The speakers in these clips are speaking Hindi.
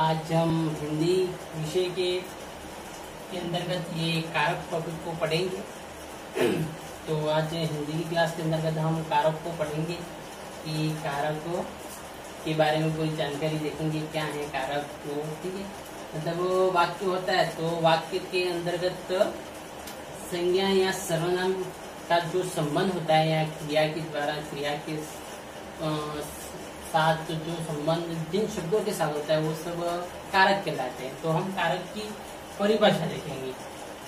आज हम हिंदी विषय के अंतर्गत ये कारक टॉपिक को पढ़ेंगे। तो आज हिंदी की क्लास के अंतर्गत हम कारक को पढ़ेंगे कि कारक के बारे में कोई जानकारी देखेंगे, क्या है कारक को। ठीक है, मतलब वाक्य होता है तो वाक्य के अंतर्गत संज्ञा या सर्वनाम का जो संबंध होता है या क्रिया के द्वारा क्रिया के साथ जो संबंध जिन शब्दों के साथ होता है वो सब कारक कहलाते हैं। तो हम कारक की परिभाषा देखेंगे।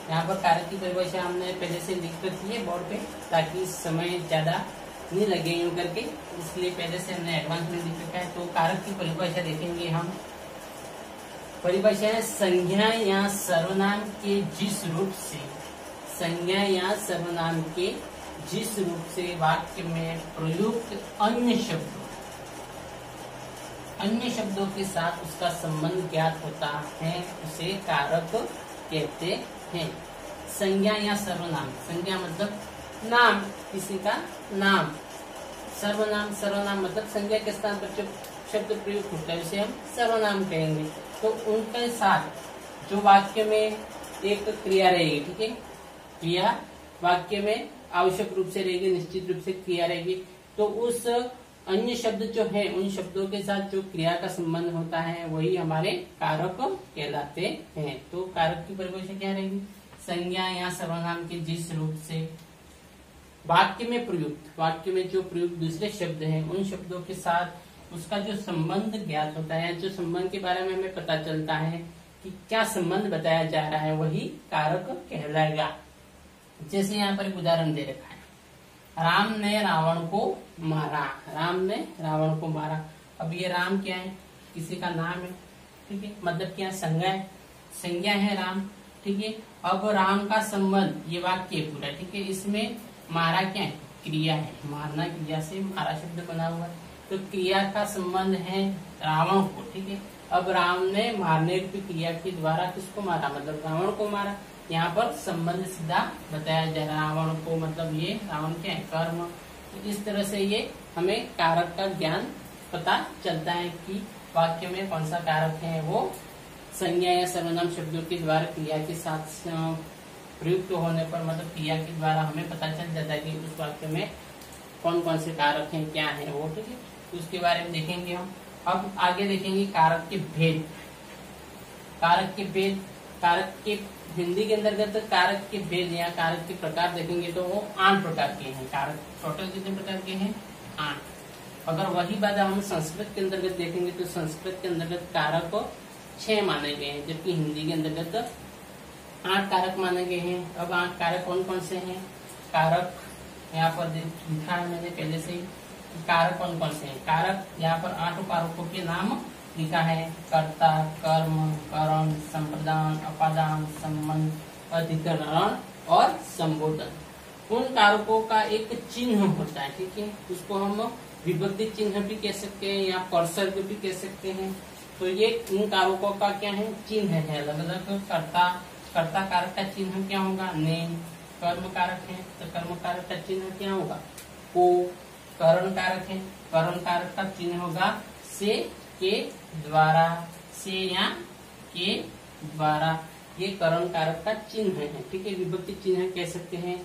यहाँ पर कारक की परिभाषा हमने पहले से लिख रखी है बोर्ड पे, ताकि समय ज्यादा नहीं लगे यूं करके, इसलिए पहले से हमने एडवांस में लिख रखा है। तो कारक की परिभाषा देखेंगे हम। परिभाषा है संज्ञा या सर्वनाम के जिस रूप से, संज्ञा या सर्वनाम के जिस रूप से वाक्य में प्रयुक्त अन्य शब्दों के साथ उसका संबंध ज्ञात होता है उसे कारक कहते हैं। संज्ञा या सर्वनाम, संज्ञा मतलब नाम, किसी का नाम। सर्वनाम मतलब संज्ञा के स्थान पर जो शब्द प्रयुक्त होता है उसे हम सर्वनाम कहेंगे। तो उनके साथ जो वाक्य में एक क्रिया रहेगी, ठीक है, क्रिया वाक्य में आवश्यक रूप से रहेगी, निश्चित रूप से क्रिया रहेगी, तो उस अन्य शब्द जो है उन शब्दों के साथ जो क्रिया का संबंध होता है वही हमारे कारक कहलाते हैं। तो कारक की परिभाषा क्या रहेगी? संज्ञा या सर्वनाम के जिस रूप से वाक्य में प्रयुक्त, वाक्य में जो प्रयुक्त दूसरे शब्द हैं उन शब्दों के साथ उसका जो संबंध ज्ञात होता है, जो संबंध के बारे में हमें पता चलता है कि क्या संबंध बताया जा रहा है, वही कारक कहलाएगा। जैसे यहाँ पर एक उदाहरण दे रखा है, राम ने रावण को मारा। राम ने रावण को मारा। अब ये राम क्या है? किसी का नाम है, ठीक है, मतलब क्या? संज्ञा है, संज्ञा है राम, ठीक है। अब राम का संबंध, ये वाक्य है पूरा, ठीक है, इसमें मारा क्या है? क्रिया है, मारना क्रिया से मारा शब्द बना हुआ है, तो क्रिया का संबंध है रावण को, ठीक है। अब राम ने मारने की क्रिया के द्वारा किसको मारा? मतलब रावण को मारा। यहाँ पर संबंध सीधा बताया जा रहा है रावण को, मतलब ये रावण क्या है? कर्म। तो इस तरह से ये हमें कारक का ज्ञान पता चलता है कि वाक्य में कौन सा कारक है, वो संज्ञा या सर्वनाम शब्दों के द्वारा क्रिया के साथ प्रयुक्त होने पर, मतलब क्रिया के द्वारा हमें पता चल जाता है कि उस वाक्य में कौन कौन से कारक हैं, क्या है वो, ठीक है। तो उसके बारे में देखेंगे हम। अब आगे देखेंगे कारक के भेद। कारक के भेद, कारक के हिंदी के अंतर्गत कारक के भेद या कारक के प्रकार देखेंगे तो वो 8 प्रकार के हैं। कारक टोटल कितने प्रकार के हैं? 8। अगर वही बात हम संस्कृत के अंतर्गत देखेंगे तो संस्कृत के अंतर्गत कारक 6 माने गए हैं, जबकि हिंदी के अंतर्गत 8 कारक माने गए हैं। अब 8 कारक कौन कौन से हैं? कारक यहाँ पर लिखा है मैंने पहले से ही, कारक कौन कौन से हैं। कारक यहाँ पर 8 कारकों के नाम लिखा है: कर्ता, कर्म, करण, संप्रदान, अपादान, संबंध, अधिकरण और संबोधन। उन कारकों का एक चिन्ह होता है, ठीक है, उसको हम विभक्ति चिन्ह भी कह सकते हैं या परसर्ग भी कह सकते हैं। तो ये इन कारकों का क्या है? चिन्ह है अलग अलग। कर्ता कारक का चिन्ह क्या होगा? ने। कर्म कारक है तो कर्म कारक का चिन्ह क्या होगा? को। करण कारक है, करण कारक का चिन्ह होगा से, के द्वारा, से या के द्वारा। ये करण कारक का चिन्ह है, ठीक है, विभक्ति चिन्ह कह सकते हैं।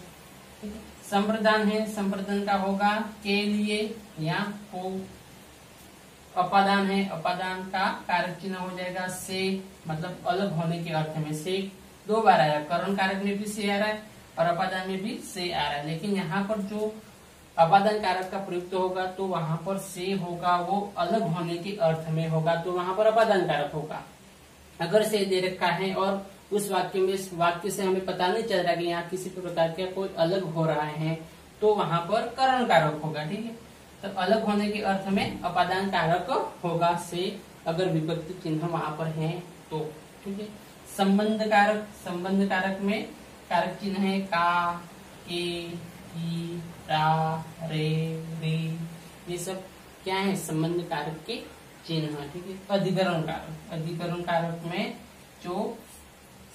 संप्रदान है, संप्रदान का होगा के लिए या को। अपादान है, अपादान का कारक चिन्ह हो जाएगा से, मतलब अलग होने के अर्थ में। से 2 बार आया, करण कारक में भी से आ रहा है और अपादान में भी से आ रहा है, लेकिन यहाँ पर जो अपादान कारक का प्रयुक्त होगा तो वहां पर से होगा, वो अलग होने के अर्थ में होगा, तो वहां पर अपादान कारक होगा। अगर से दे रखा है और उस वाक्य में, इस वाक्य से हमें पता नहीं चल रहा कि यहाँ किसी प्रकार का कोई अलग हो रहा है, तो वहां पर करण कारक होगा, ठीक है। तो अलग होने के अर्थ में अपादान कारक होगा से, अगर विभक्ति चिन्ह वहां पर है तो, ठीक है। संबंध कारक, संबंध कारक में कारक चिन्ह है का, के, की, रा, रे, रे, ये सब क्या है? संबंध कारक के चिन्ह, ठीक है। अधिकरण कारक, अधिकरण कारक में जो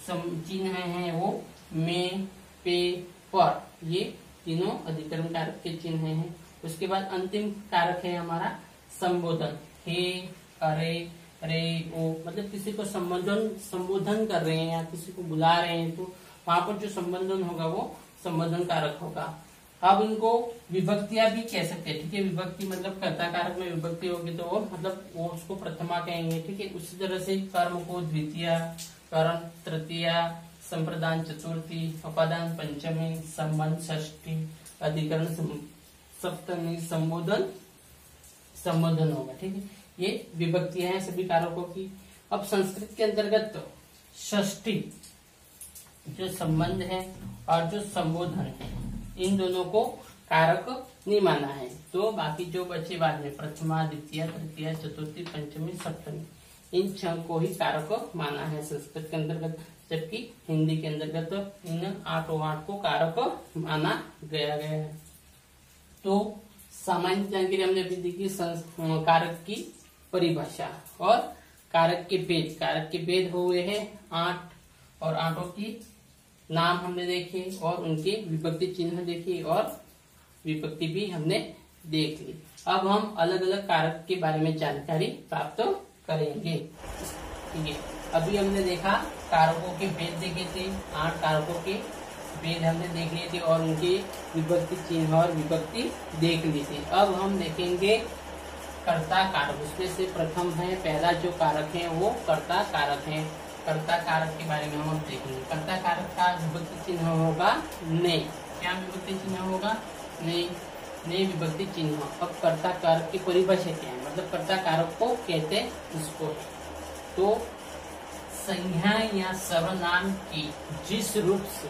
चिन्ह है वो में, पे, पर, ये तीनों अधिकरण कारक के चिन्ह हैं। उसके बाद अंतिम कारक है हमारा संबोधन। हे, अरे, रे ओ, मतलब किसी को संबोधन कर रहे हैं या किसी को बुला रहे हैं, तो वहां पर जो संबोधन होगा वो संबोधन कारक होगा। अब इनको विभक्तियां भी कह सकते हैं, ठीक है। विभक्ति मतलब कर्ता कारक में विभक्ति होगी तो वो मतलब वो उसको प्रथमा कहेंगे, ठीक है। उसी तरह से कर्म को द्वितीया, करण तृतीया, संप्रदान चतुर्थी, अपादान पंचमी, संबंध षष्ठी, अधिकरण सप्तमी, संबोधन होगा, ठीक है। ये विभक्तियां हैं सभी कारकों की। अब संस्कृत के अंतर्गत षष्ठी जो संबंध है और जो संबोधन है, इन दोनों को कारक नहीं माना है। तो बाकी जो बचे बाद में प्रथमा, द्वितीय, तृतीय, चतुर्थी, पंचमी, सप्तमी, इन 6 को ही कारक माना है संस्कृत के अंतर्गत, जबकि हिंदी के अंतर्गत इन 8 को कारक माना गया है। तो सामान्य जानकारी हमने अभी देखी कारक की परिभाषा और कारक के भेद। कारक के भेद हुए हैं 8 और 8 की नाम हमने देखे और उनके विभक्ति चिन्ह देखे और विभक्ति भी हमने देख ली। अब हम अलग अलग कारक के बारे में जानकारी प्राप्त करेंगे, ठीक है। अभी हमने देखा कारकों के भेद देखे थे, 8 कारकों के भेद हमने देख लिए थे और उनके विभक्ति चिन्ह और विभक्ति देख ली थी। अब हम देखेंगे कर्ता कारक। उसमें से प्रथम है, पहला जो कारक है वो कर्ता कारक है। कर्ता कारक के बारे में हम देखेंगे। कर्ता कारक का विभक्ति चिन्ह होगा ने। क्या विभक्ति चिन्ह होगा? ने। ने विभक्ति चिन्ह। अब कर्ता कारक की परिभाषा क्या है, मतलब कर्ता कारक को कहते इसको। तो संज्ञा या सर्वनाम की जिस रूप से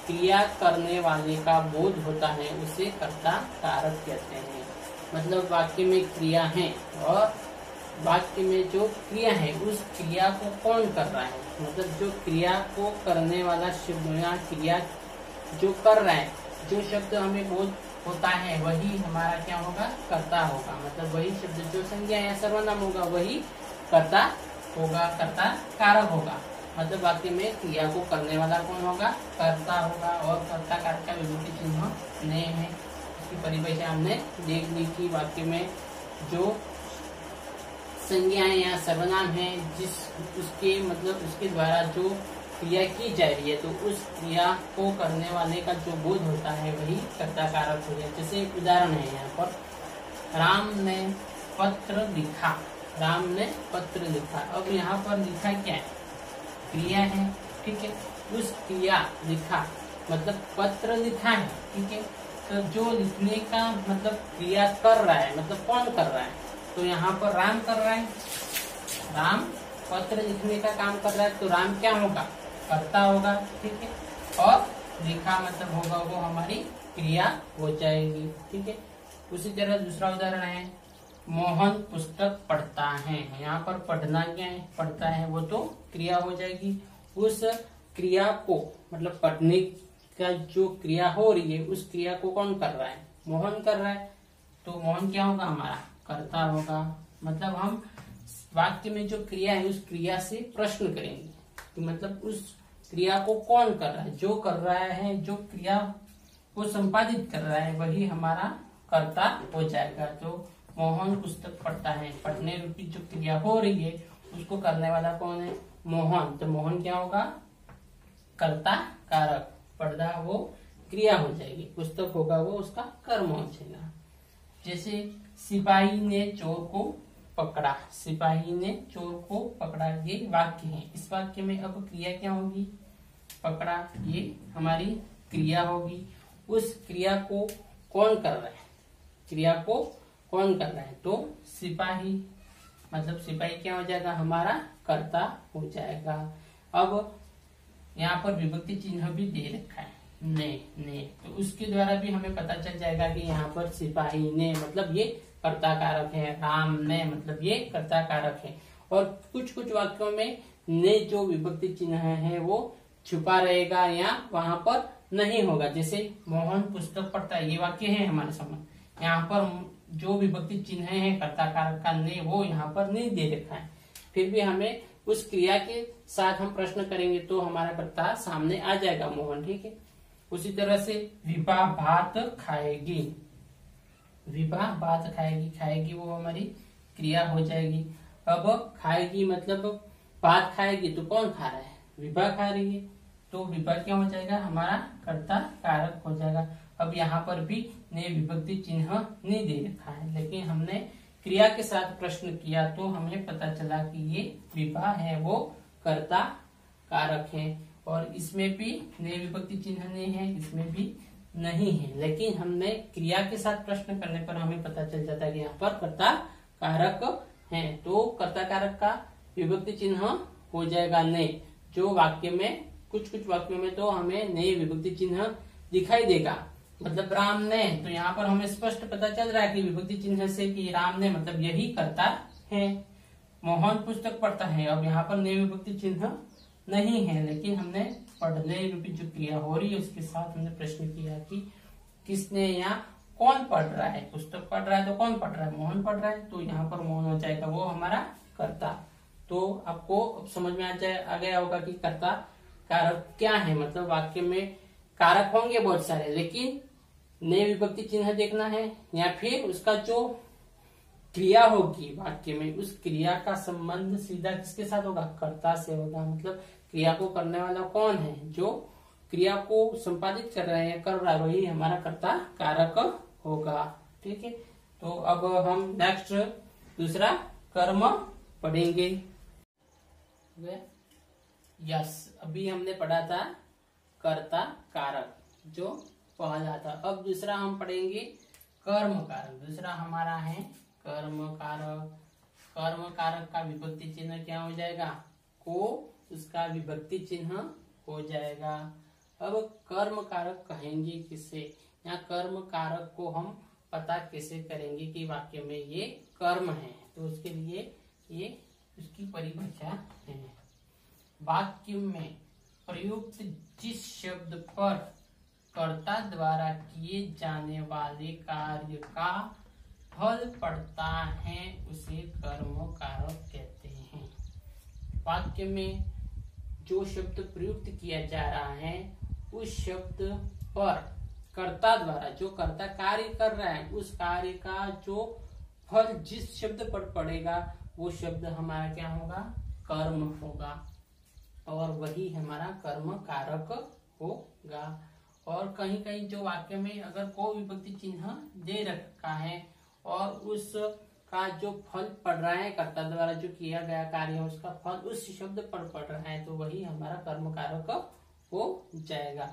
क्रिया करने वाले का बोध होता है उसे कर्ता कारक कहते हैं। मतलब वाक्य में क्रिया है और वाक्य में जो क्रिया है उस क्रिया को कौन कर रहा है, मतलब जो क्रिया को करने वाला शब्द या क्रिया जो कर रहा है, जो शब्द हमें बोध होता है वही हमारा क्या होगा, कर्ता होगा। मतलब वही शब्द जो संज्ञा या सर्वनाम होगा वही कर्ता होगा, कर्ता कारक होगा। मतलब वाक्य में क्रिया को करने वाला कौन होगा, कर्ता होगा। और कर्ता कारक का विभक्ति चिन्ह ने है। इसकी परिभाषा हमने देख ली कि वाक्य में जो संज्ञा या सर्वनाम है जिस उसके मतलब उसके द्वारा जो क्रिया की जा रही है तो उस क्रिया को करने वाले का जो बोध होता है वही कर्ता कारक हो जाए। जैसे एक उदाहरण है यहाँ पर, राम ने पत्र लिखा। राम ने पत्र लिखा। अब यहाँ पर लिखा क्या है, क्रिया है, ठीक है। उस क्रिया लिखा मतलब पत्र लिखा है, ठीक है। तो जो लिखने का मतलब क्रिया कर रहा है, मतलब कौन कर रहा है, तो यहाँ पर राम कर रहा है। राम पत्र लिखने का काम कर रहा है तो राम क्या होगा, कर्ता होगा, ठीक है। और लिखा मतलब होगा वो हमारी क्रिया हो जाएगी, ठीक है। उसी तरह दूसरा उदाहरण है, मोहन पुस्तक पढ़ता है। यहाँ पर पढ़ना क्या है, पढ़ता है, वो तो क्रिया हो जाएगी। उस क्रिया को मतलब पढ़ने का जो क्रिया हो रही है उस क्रिया को कौन कर रहा है, मोहन कर रहा है। तो मोहन क्या होगा, हमारा कर्ता होगा। मतलब हम वाक्य में जो क्रिया है उस क्रिया से प्रश्न करेंगे तो मतलब उस क्रिया को कौन कर रहा है, जो कर रहा है, जो क्रिया को संपादित कर रहा है वही हमारा कर्ता हो जाएगा। तो मोहन पुस्तक पढ़ता है, पढ़ने रूपी जो क्रिया हो रही है उसको करने वाला कौन है, मोहन। तो मोहन क्या होगा, कर्ता कारक। पढ़ना वो क्रिया हो जाएगी, पुस्तक होगा वो उसका कर्म हो जाएगा। जैसे सिपाही ने चोर को पकड़ा। सिपाही ने चोर को पकड़ा, ये वाक्य है। इस वाक्य में अब क्रिया क्या होगी, पकड़ा, ये हमारी क्रिया होगी। उस क्रिया को कौन कर रहा है, क्रिया को कौन कर रहा है, तो सिपाही। मतलब सिपाही क्या हो जाएगा, हमारा कर्ता हो जाएगा। अब यहाँ पर विभक्ति चिन्ह भी दे रखा है, ने। तो उसके द्वारा भी हमें पता चल जाएगा कि यहाँ पर सिपाही ने मतलब ये कर्ता कारक है, राम ने मतलब ये कर्ता कारक है। और कुछ कुछ वाक्यों में ने जो विभक्ति चिन्ह है वो छुपा रहेगा या वहां पर नहीं होगा। जैसे मोहन पुस्तक पढ़ता है, ये वाक्य है हमारे सामने, यहाँ पर जो विभक्ति चिन्ह है कर्ता कारक का ने वो यहाँ पर नहीं दे रखा है। फिर भी हमें उस क्रिया के साथ हम प्रश्न करेंगे तो हमारा कर्ता सामने आ जाएगा, मोहन, ठीक है। उसी तरह से विभा भात खाएगी। विभा भात खाएगी, खाएगी वो हमारी क्रिया हो जाएगी। अब खाएगी मतलब भात खाएगी तो कौन खा रहा है, विभा खा रही है, तो विभा क्या हो जाएगा, हमारा कर्ता कारक हो जाएगा। अब यहाँ पर भी ने विभक्ति चिन्ह नहीं दे रखा है, लेकिन हमने क्रिया के साथ प्रश्न किया तो हमें पता चला कि ये विभा है वो कर्ता कारक है, और इसमें भी ने विभक्ति चिन्ह नहीं है, इसमें भी नहीं है, लेकिन हमने क्रिया के साथ प्रश्न करने पर हमें पता चल जाता है कि यहाँ पर कर्ता कारक है, तो कर्ता कारक का विभक्ति चिन्ह हो जाएगा ने। जो वाक्य में कुछ कुछ वाक्यों में तो हमें ने विभक्ति चिन्ह दिखाई देगा, मतलब राम ने, तो यहाँ पर हमें स्पष्ट पता चल रहा है कि विभक्ति चिन्ह से कि राम ने मतलब यही करता है। मोहन पुस्तक पढ़ता है, अब यहाँ पर ने विभक्ति चिन्ह नहीं है, लेकिन हमने पढ़ने रूपी जो क्रिया हो रही है उसके साथ हमने प्रश्न किया कि किसने यहाँ कौन पढ़ रहा है, पुस्तक पढ़ रहा है तो कौन पढ़ रहा है, मोहन पढ़ रहा है, तो यहाँ पर मोहन हो जाएगा वो हमारा कर्ता। तो आपको अब समझ में आ गया होगा कि कर्ता कारक क्या है, मतलब वाक्य में कारक होंगे बहुत सारे, लेकिन ने विभक्ति चिन्ह देखना है, या फिर उसका जो क्रिया होगी वाक्य में उस क्रिया का संबंध सीधा किसके साथ होगा, कर्ता से होगा, मतलब क्रिया को करने वाला कौन है, जो क्रिया को संपादित कर रहे हैं, कर रहा है, वही हमारा कर्ता कारक होगा। ठीक है, तो अब हम नेक्स्ट दूसरा कर्म पढ़ेंगे। यस, अभी हमने पढ़ा था कर्ता कारक जो पहला था, अब दूसरा हम पढ़ेंगे कर्म कारक। दूसरा हमारा है कर्म कारक। कर्म कारक का विभक्ति चिन्ह क्या हो जाएगा, को, उसका विभक्ति चिन्ह हो जाएगा। अब कर्म कारक कहेंगे किसे, यहाँ कर्म कारक को हम पता कैसे करेंगे कि वाक्य में ये कर्म है, तो उसके लिए ये उसकी परिभाषा है। वाक्य में प्रयुक्त जिस शब्द पर कर्ता द्वारा किए जाने वाले कार्य का फल पड़ता है उसे कर्म कारक कहते हैं। वाक्य में जो शब्द प्रयुक्त किया जा रहा है उस शब्द पर कर्ता द्वारा, जो कर्ता कार्य कर रहा है उस कार्य का जो फल जिस शब्द पर पड़ेगा वो शब्द हमारा क्या होगा, कर्म होगा, और वही हमारा कर्म कारक होगा। और कहीं कहीं जो वाक्य में अगर को विभक्ति चिन्ह दे रखा है और उसका जो फल पड़ रहा है कर्ता द्वारा जो किया गया कार्य है उसका फल उस शब्द पर पड़ रहा है, तो वही हमारा कर्म कारक हो जाएगा।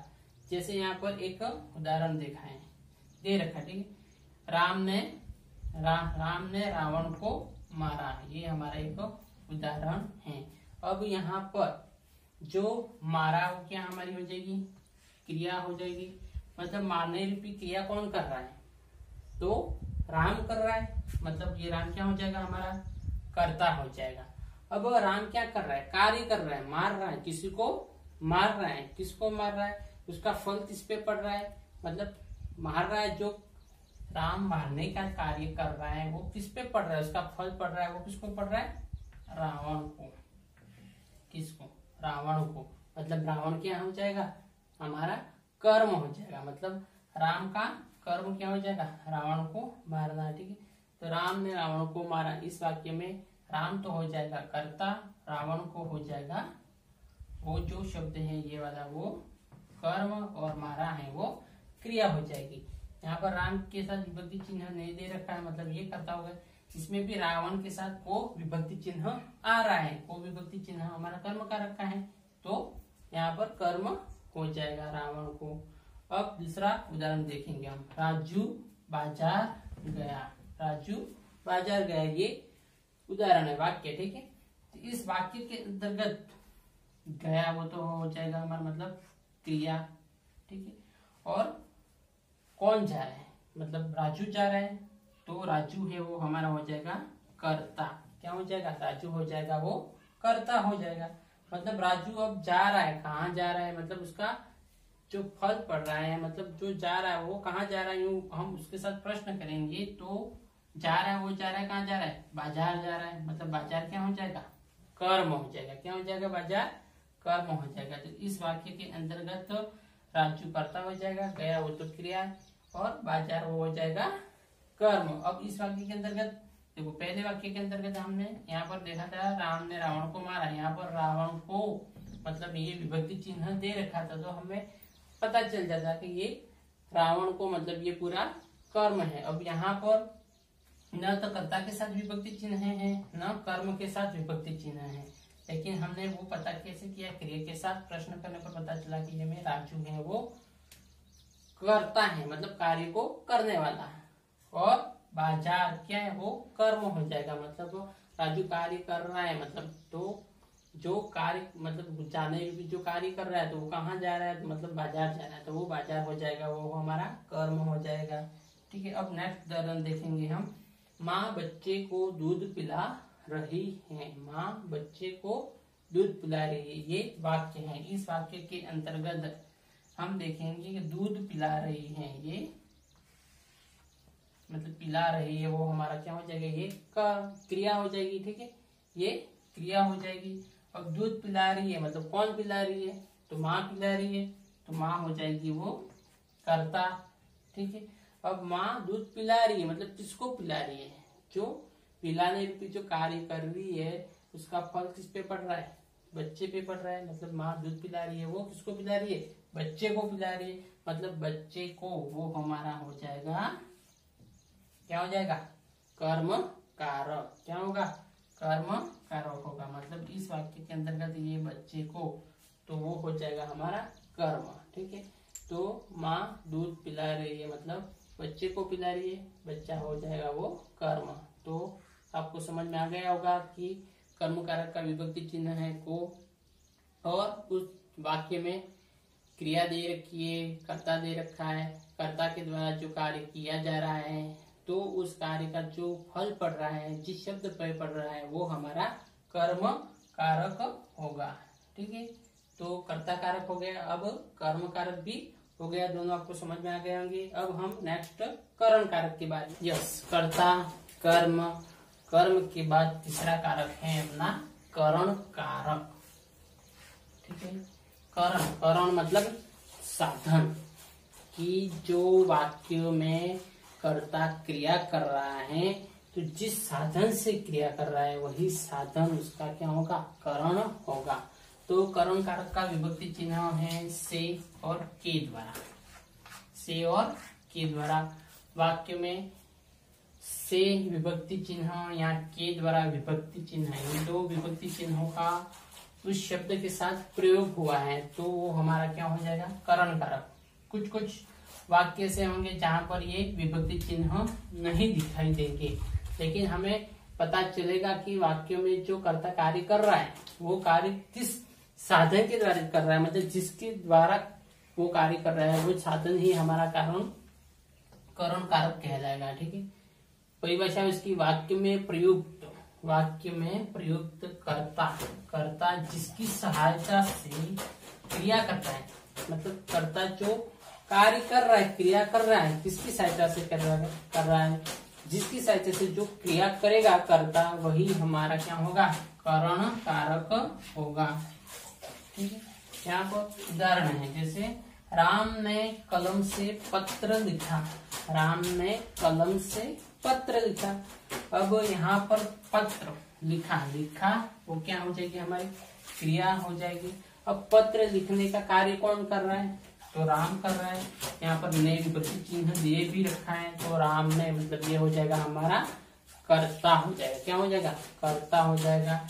जैसे यहाँ पर एक उदाहरण देखा है, दे रखा, ठीक है, राम ने रावण को मारा, ये हमारा एक उदाहरण है। अब यहाँ पर जो मारा वो क्या हमारी हो जाएगी, क्रिया हो जाएगी, मतलब मारने रूपी क्रिया कौन कर रहा है, तो राम कर रहा है, मतलब ये राम क्या हो जाएगा, हमारा कर्ता हो जाएगा। अब राम क्या कर रहा है, कार्य कर रहा है, मार रहा है, किसी को मार रहा है, किसको मार रहा है, उसका फल किस पे पड़ रहा है, मतलब मार रहा है, जो राम मारने का कार्य कर रहा है वो किस पे पड़ रहा है, उसका फल पड़ रहा है वो किसको पड़ रहा है, रावण को, किसको, रावण को, मतलब रावण क्या हो जाएगा, हमारा कर्म हो जाएगा, मतलब राम का कर्म क्या हो जाएगा, रावण को मारना, ठीक है। तो राम ने रावण को मारा, इस वाक्य में राम तो हो जाएगा कर्ता, रावण को हो जाएगा वो जो शब्द है ये वाला वो कर्म, और मारा है वो क्रिया हो जाएगी। यहाँ पर राम के साथ विभक्ति चिन्ह नहीं दे रखा है, मतलब ये कर्ता होगा, इसमें भी रावण के साथ को विभक्ति चिन्ह आ रहा है, को विभक्ति चिन्ह हमारा कर्म का रखा है, तो यहाँ पर कर्म हो जाएगा रावण को। अब दूसरा उदाहरण देखेंगे हम, राजू बाजार गया, राजू बाजार गया, ये उदाहरण है वाक्य, ठीक है। तो इस वाक्य के अंतर्गत गया वो तो हो जाएगा हमारा मतलब क्रिया, ठीक है, और कौन जा रहा है, मतलब राजू जा रहा है, तो राजू है वो हमारा हो जाएगा कर्ता, क्या हो जाएगा, राजू हो जाएगा वो कर्ता हो जाएगा, मतलब राजू अब जा रहा है, कहाँ जा रहा है, मतलब उसका जो फल पड़ रहा है, मतलब जो जा रहा है वो कहाँ जा रहा है, यूं हम उसके साथ प्रश्न करेंगे, तो जा रहा है, वो जा रहा है, कहाँ जा रहा है, बाजार जा रहा है, मतलब बाजार क्या हो जाएगा, कर्म हो जाएगा, क्या हो जाएगा, बाजार कर्म हो जाएगा। तो इस वाक्य के अंतर्गत तो राजू कर्ता हो जाएगा, गया वो तो क्रिया, और बाजार वो हो जाएगा कर्म। अब इस वाक्य के अंतर्गत देखो पहले वाक्य के अंतर्गत हमने यहाँ पर देखा था राम ने रावण को मारा, यहाँ पर रावण को मतलब ये विभक्ति चिन्ह दे रखा था, तो हमें पता चल जाता कि ये रावण को मतलब ये पूरा कर्म है। अब यहाँ पर न तो कर्ता के साथ विभक्ति चिन्ह है न कर्म के साथ विभक्ति चिन्ह है, लेकिन हमने वो पता कैसे किया, क्रिया के साथ प्रश्न करने पर पता चला कि ये में राजू है वो कर्ता है मतलब कार्य को करने वाला है, और बाजार क्या है वो कर्म हो जाएगा मतलब राजू कार्य कर रहा है मतलब तो जो कार्य मतलब जाने जो कार्य कर रहा है तो वो कहाँ जा रहा है तो मतलब बाजार जा रहा है, तो वो बाजार हो जाएगा, वो हमारा कर्म हो जाएगा। ठीक है, अब नेक्स्ट उदाहरण देखेंगे हम। माँ बच्चे को दूध पिला रही है, माँ बच्चे को दूध पिला रही है, ये वाक्य है। इस वाक्य के अंतर्गत हम देखेंगे कि दूध पिला रही है, ये मतलब पिला रही है वो हमारा क्या हो जाएगा, ये क्रिया हो जाएगी। ठीक है, ये क्रिया हो जाएगी। अब दूध पिला रही है मतलब कौन पिला रही है, तो माँ पिला रही है, तो माँ हो जाएगी वो कर्ता। ठीक है, अब माँ दूध पिला रही है मतलब किसको पिला रही है, जो पिलाने रूपी जो कार्य कर रही है उसका फल किस पे पड़ रहा है, बच्चे पे पड़ रहा है। मतलब माँ दूध पिला रही है, वो किसको पिला रही है, बच्चे को पिला रही है, मतलब बच्चे को वो हमारा हो जाएगा, क्या हो जाएगा, कर्म कारक। क्या होगा, कर्म कारक होगा। मतलब इस वाक्य के अंतर्गत ये बच्चे को, तो वो हो जाएगा हमारा कर्म। ठीक है, तो माँ दूध पिला रही है मतलब बच्चे को पिला रही है, बच्चा हो जाएगा वो कर्म। तो आपको समझ में आ गया होगा कि कर्म कारक का विभक्ति चिन्ह है को, और उस वाक्य में क्रिया दे रखी है, कर्ता दे रखा है, कर्ता के द्वारा जो कार्य किया जा रहा है तो उस कार्य का जो फल पड़ रहा है, जिस शब्द पर पड़ रहा है वो हमारा कर्म कारक होगा। ठीक है, तो कर्ता कारक हो गया, अब कर्म कारक भी हो गया, दोनों आपको समझ में आ गए होंगे। अब हम नेक्स्ट करण कारक के बारे में, यस कर्ता कर्म, कर्म के बाद तीसरा कारक है अपना करण कारक। ठीक है, करण, करण मतलब साधन, कि जो वाक्य में कर्ता क्रिया कर रहा है तो जिस साधन से क्रिया कर रहा है वही साधन उसका क्या होगा, करण होगा। तो करण कारक का विभक्ति चिन्ह है से और के द्वारा, से और के द्वारा। वाक्य में से विभक्ति चिन्ह या के द्वारा विभक्ति चिन्ह, इन दो विभक्ति चिन्हों का उस शब्द के साथ प्रयोग हुआ है तो वो हमारा क्या हो जाएगा, करण कारक। कुछ कुछ वाक्य से होंगे जहां पर ये विभक्ति चिन्ह नहीं दिखाई देंगे, लेकिन हमें पता चलेगा कि वाक्य में जो कर्ता कार्य कर रहा है वो कार्य किस साधन के द्वारा कर रहा है, मतलब जिसके द्वारा वो कार्य कर रहा है वो साधन ही हमारा करण कारक कहलाएगा। ठीक है, परिभाषा इसकी वाक्य में प्रयुक्त, वाक्य में प्रयुक्त कर्ता, कर्ता जिसकी सहायता से क्रिया करता है, मतलब कर्ता जो कार्य कर रहा है, क्रिया कर रहा है, किसकी सहायता से कर रहा है, जिसकी सहायता से जो क्रिया करेगा कर्ता वही हमारा क्या होगा, करण कारक होगा। ठीक है, यहाँ पर उदाहरण है, जैसे राम ने कलम से पत्र लिखा, राम ने कलम से पत्र लिखा। अब यहाँ पर पत्र लिखा, लिखा वो क्या हो जाएगी, हमारी क्रिया हो जाएगी। अब पत्र लिखने का कार्य कौन कर रहा है, तो राम कर रहा है। यहाँ पर ने विभक्ति चिन्ह दिए भी रखा है तो राम ने मतलब ये हो जाएगा हमारा कर्ता हो जाएगा, क्या हो जाएगा, कर्ता हो जाएगा।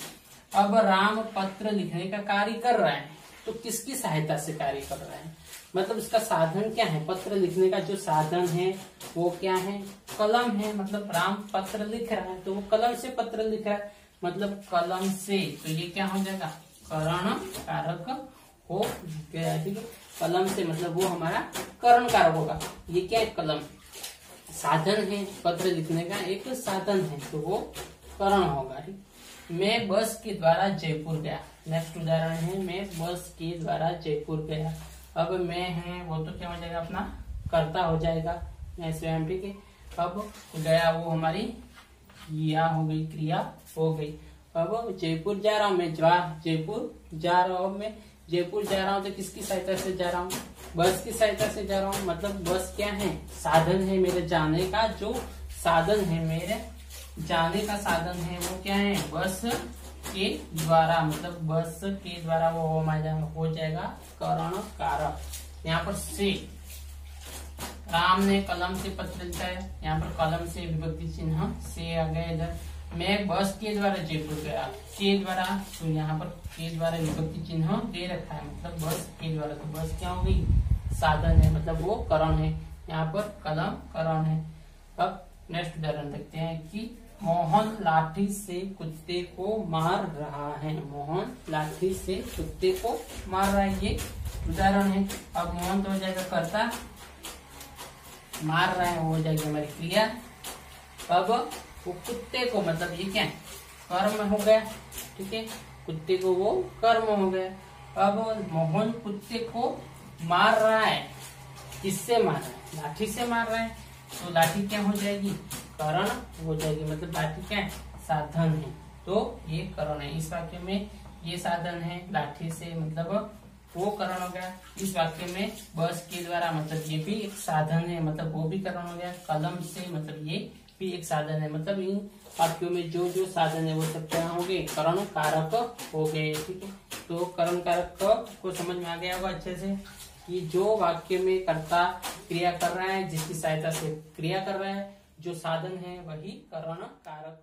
अब राम पत्र लिखने का कार्य कर रहा है तो किसकी सहायता से कार्य कर रहा है, मतलब इसका साधन क्या है, पत्र लिखने का जो साधन है वो क्या है, कलम है। मतलब राम पत्र लिख रहा है तो वो कलम से पत्र लिख रहा है, मतलब कलम से, तो ये क्या हो जाएगा, करण कारक हो गया। ठीक है, कलम से मतलब वो हमारा करण कारक होगा। ये क्या है, कलम साधन है, पत्र लिखने का एक साधन है तो वो करण होगा। ठीक, मैं बस के द्वारा जयपुर गया। नेक्स्ट उदाहरण है, मैं बस के द्वारा जयपुर गया। अब मैं है वो तो क्या हो जाएगा, अपना कर्ता हो जाएगा, मैं स्वयं। ठीक है, अब गया वो हमारी क्रिया हो गई, क्रिया हो गई। अब जयपुर जा रहा हूँ, मैं जयपुर जा रहा हूँ, मैं जयपुर जा रहा हूँ तो किसकी सहायता से जा रहा हूँ, बस की सहायता से जा रहा हूँ। मतलब बस क्या है, साधन है मेरे जाने का, जो साधन है मेरे जाने का साधन है वो क्या है, बस के द्वारा, मतलब बस के द्वारा वो हो जाएगा करण कारक। यहाँ पर से, राम ने कलम से पत्र लिखा है, यहाँ पर कलम से विभक्ति चिन्ह से आ गया। इधर मैं बस के द्वारा जयपुर गया, के द्वारा, तो यहाँ पर के द्वारा विभक्ति चिन्ह दे रखा है, मतलब बस के द्वारा, तो बस क्या हो गई, साधन है, मतलब वो करण है। यहाँ पर कलम करण है। अब नेक्स्ट उदाहरण देखते हैं कि मोहन लाठी से कुत्ते को मार रहा है। मोहन लाठी से कुत्ते को मार रहा है, ये उदाहरण है। अब मोहन तो हो जाएगा कर्ता, मार रहा है वो हो जाएगी हमारी क्रिया। अब वो कुत्ते को, मतलब ये क्या है, कर्म हो गया, ठीक है, कुत्ते को वो कर्म हो गया। अब मोहन कुत्ते को मार रहा है, किससे मार रहा है, लाठी से मार रहा है, तो लाठी क्या हो जाएगी, करण हो जाएगी, मतलब लाठी क्या है, साधन है, तो ये करण है। इस वाक्य में ये साधन है लाठी से, मतलब वो करण हो गया। इस वाक्य में बस के द्वारा, मतलब ये भी एक साधन है, मतलब वो भी करण हो गया। कलम से, मतलब ये भी एक साधन है, मतलब इन वाक्यों में जो जो साधन है वो सब क्या हो गए, करण कारक हो गए, ठीक है। तो करण कारक को समझ में आ गया होगा अच्छे से, कि जो वाक्य में कर्ता क्रिया कर रहा है, जिसकी सहायता से क्रिया कर रहा है, जो साधन है वही करण कारक